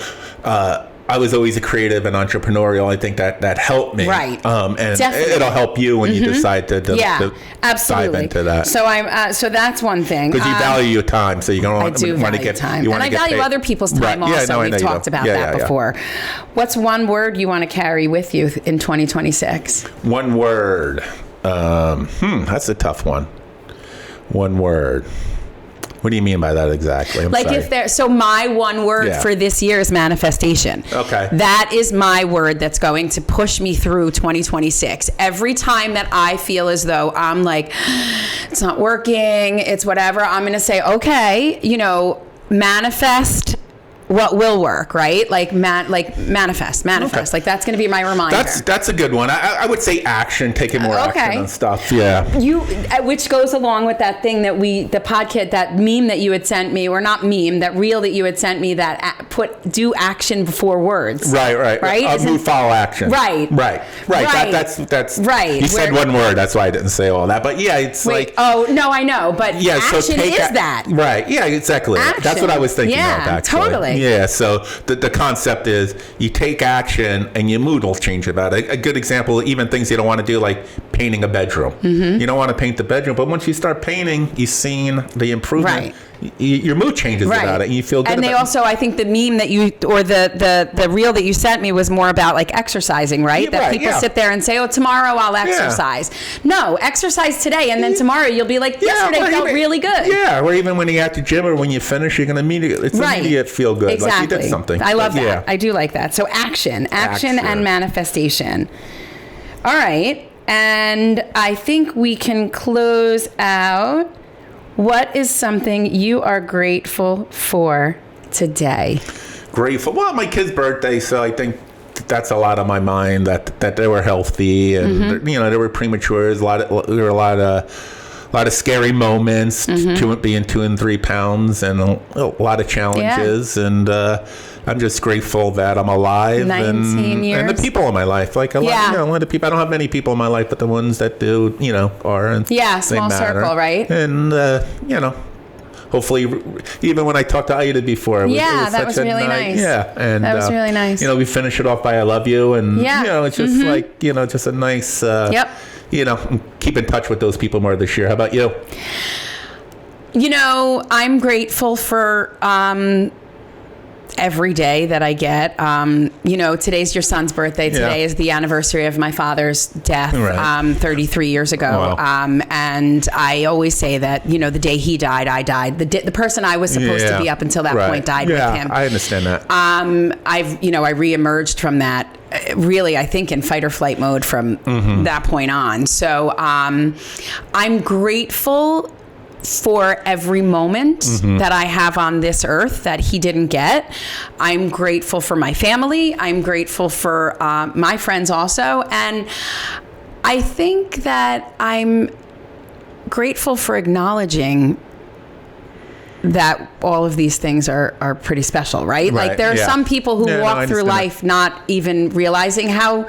Speaker 2: I was always a creative and entrepreneurial. I think that helped me.
Speaker 1: Right.
Speaker 2: And
Speaker 1: definitely.
Speaker 2: it'll help you when you decide to
Speaker 1: absolutely.
Speaker 2: dive into that.
Speaker 1: So so that's one thing.
Speaker 2: Because you value your time, so you don't want to get
Speaker 1: time. And I value other people's time also. We've talked about that before. What's one word you want to carry with you in 2026?
Speaker 2: One word. That's a tough one. One word. What do you mean by that exactly?
Speaker 1: So my one word for this year is manifestation.
Speaker 2: Okay.
Speaker 1: That is my word that's going to push me through 2026. Every time that I feel as though I'm like, it's not working, it's whatever, I'm going to say, okay, manifest what will work, right? Like manifest. Okay. Like that's going to be my reminder.
Speaker 2: That's a good one. I would say action, taking more action on stuff. Yeah.
Speaker 1: Which goes along with that thing that the podcast, that meme that you had sent me, or not meme, that reel that you had sent me, that do action before words.
Speaker 2: Right. Move, follow, action. Right. That's right. You said one word. That's why I didn't say all that. But
Speaker 1: oh no, I know. But action is that.
Speaker 2: Right. Yeah. Exactly. Action. That's what I was thinking of. Actually.
Speaker 1: Totally.
Speaker 2: Yeah, so the concept is you take action and your mood will change about it. A good example, even things you don't want to do, like painting a bedroom. You don't want to paint the bedroom, but once you start painting, you've seen the improvement. Your mood changes about it, and you feel good.
Speaker 1: And they also, I think the meme that or the reel that you sent me was more about like exercising, right? That people sit there and say, "Oh, tomorrow I'll exercise." No, exercise today, and then tomorrow you'll be like, "Yesterday felt really good."
Speaker 2: Yeah, or even when you're at the gym or when you finish, you're gonna immediate feel good.
Speaker 1: Exactly.
Speaker 2: Like you did something.
Speaker 1: I love that. I do like that. So action and manifestation. All right, and I think we can close out. What is something you are grateful for today?
Speaker 2: Grateful? Well, my kid's birthday, so I think that's a lot on my mind. That they were healthy, and they were premature. There were a lot of scary moments, being 2 and 3 pounds, and a lot of challenges. And I'm just grateful that I'm alive.
Speaker 1: 19 years.
Speaker 2: And the people in my life. Like a lot of people. I don't have many people in my life, but the ones that do, are. And
Speaker 1: small circle, right?
Speaker 2: And, hopefully, even when I talked to Aida before,
Speaker 1: that was really nice.
Speaker 2: Yeah, and
Speaker 1: that was really nice.
Speaker 2: We finish it off by "I love you," and it's just just a nice. Keep in touch with those people more this year. How about you?
Speaker 1: I'm grateful for every day that I get. Today's your son's birthday. Today is the anniversary of my father's death, 33 years ago. Wow. And I always say that, the day he died, I died. The person I was supposed to be up until that point died with him.
Speaker 2: I understand that.
Speaker 1: I reemerged from that, really, I think, in fight or flight mode from that point on. So I'm grateful for every moment that I have on this earth that he didn't get. I'm grateful for my family. I'm grateful for my friends also. And I think that I'm grateful for acknowledging that all of these things are pretty special, right? Like there are some people who walk through life not even realizing how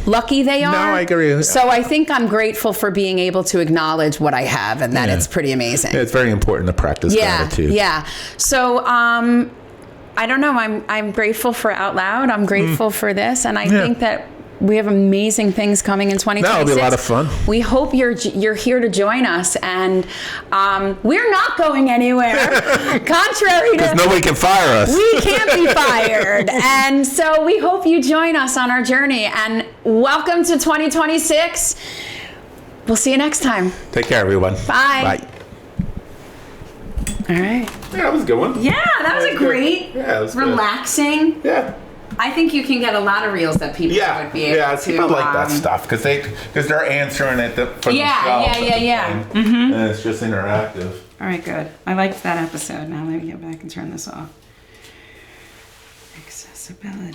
Speaker 1: lucky they are.
Speaker 2: No, I agree.
Speaker 1: So I think I'm grateful for being able to acknowledge what I have, and that it's pretty amazing.
Speaker 2: Yeah, it's very important to practice gratitude.
Speaker 1: Yeah. So I don't know. I'm grateful for Out Loud. I'm grateful for this, and I think that we have amazing things coming in 2026.
Speaker 2: That'll be a lot of fun.
Speaker 1: We hope you're here to join us, and we're not going anywhere. Contrary to,
Speaker 2: because nobody can fire us.
Speaker 1: We can't be fired, and so we hope you join us on our journey. And welcome to 2026. We'll see you next time.
Speaker 2: Take care, everyone.
Speaker 1: Bye.
Speaker 2: Bye.
Speaker 1: All right.
Speaker 2: Yeah, that was a good one.
Speaker 1: Yeah, that was a great,
Speaker 2: that was
Speaker 1: relaxing.
Speaker 2: Yeah.
Speaker 1: I think you can get a lot of reels that people would be able to.
Speaker 2: People like that stuff because they're answering it for themselves.
Speaker 1: Yeah.
Speaker 2: And it's just interactive.
Speaker 1: All right, good. I liked that episode. Now let me get back and turn this off. Accessibility.